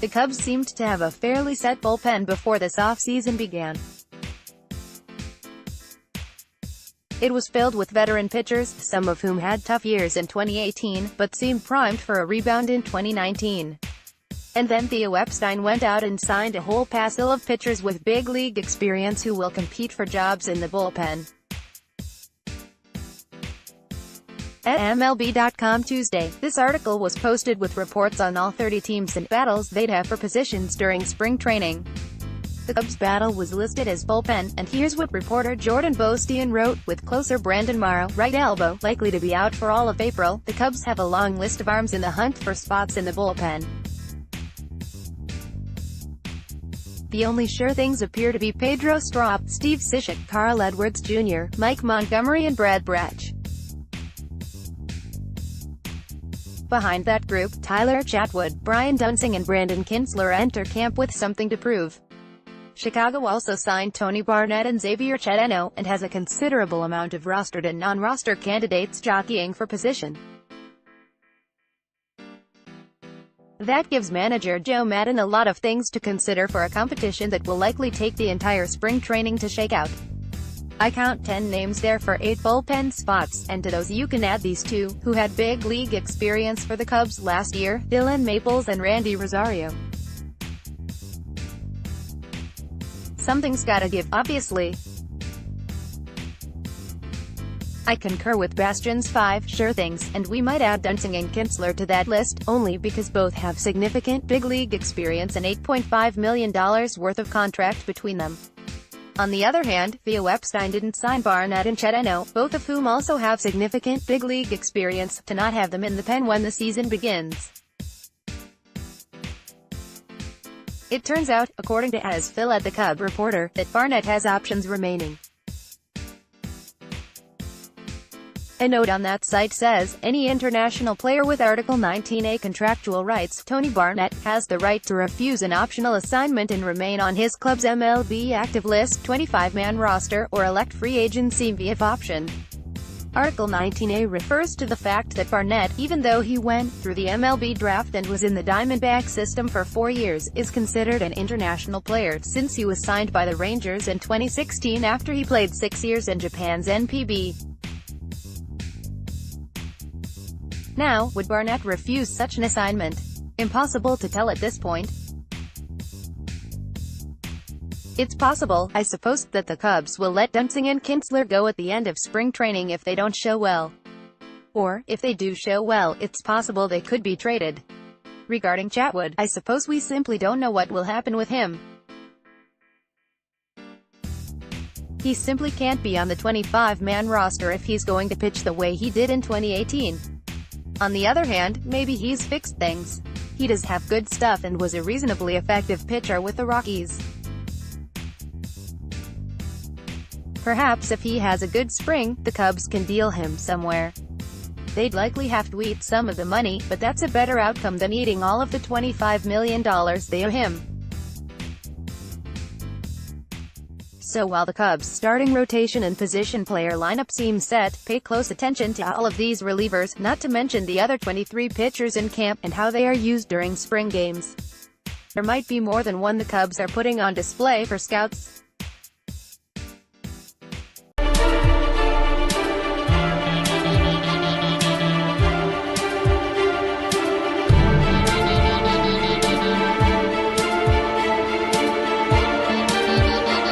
The Cubs seemed to have a fairly set bullpen before this offseason began. It was filled with veteran pitchers, some of whom had tough years in 2018, but seemed primed for a rebound in 2019. And then Theo Epstein went out and signed a whole passel of pitchers with big league experience who will compete for jobs in the bullpen. At MLB.com Tuesday, this article was posted with reports on all 30 teams and battles they'd have for positions during spring training. The Cubs' battle was listed as bullpen, and here's what reporter Jordan Bostian wrote: with closer Brandon Morrow, right elbow, likely to be out for all of April, the Cubs have a long list of arms in the hunt for spots in the bullpen. The only sure things appear to be Pedro Strop, Steve Cishek, Carl Edwards Jr., Mike Montgomery and Brad Brach. Behind that group, Tyler Chatwood, Brian Dunsing and Brandon Kintzler enter camp with something to prove. Chicago also signed Tony Barnett and Xavier Chateno, and has a considerable amount of rostered and non-roster candidates jockeying for position. That gives manager Joe Maddon a lot of things to consider for a competition that will likely take the entire spring training to shake out. I count 10 names there for 8 bullpen spots, and to those you can add these two, who had big league experience for the Cubs last year, Dylan Maples and Randy Rosario. Something's gotta give, obviously. I concur with Bastian's 5 sure things, and we might add Dunsing and Kintzler to that list, only because both have significant big league experience and $8.5 million worth of contract between them. On the other hand, Theo Epstein didn't sign Barnett and Chateno, both of whom also have significant big league experience, to not have them in the pen when the season begins. It turns out, according to As Phil at the Cub Reporter, that Barnett has options remaining. A note on that site says, any international player with Article 19A contractual rights, Tony Barnett, has the right to refuse an optional assignment and remain on his club's MLB active list, 25-man roster, or elect free agency via option. Article 19A refers to the fact that Barnett, even though he went through the MLB draft and was in the Diamondback system for 4 years, is considered an international player, since he was signed by the Rangers in 2016 after he played 6 years in Japan's NPB. Now, would Barnett refuse such an assignment? Impossible to tell at this point. It's possible, I suppose, that the Cubs will let Dunsing and Kintzler go at the end of spring training if they don't show well. Or, if they do show well, it's possible they could be traded. Regarding Chatwood, I suppose we simply don't know what will happen with him. He simply can't be on the 25-man roster if he's going to pitch the way he did in 2018. On the other hand, maybe he's fixed things. He does have good stuff and was a reasonably effective pitcher with the Rockies. Perhaps if he has a good spring, the Cubs can deal him somewhere. They'd likely have to eat some of the money, but that's a better outcome than eating all of the $25 million they owe him. So while the Cubs' starting rotation and position player lineup seems set, pay close attention to all of these relievers, not to mention the other 23 pitchers in camp, and how they are used during spring games. There might be more than one the Cubs are putting on display for scouts.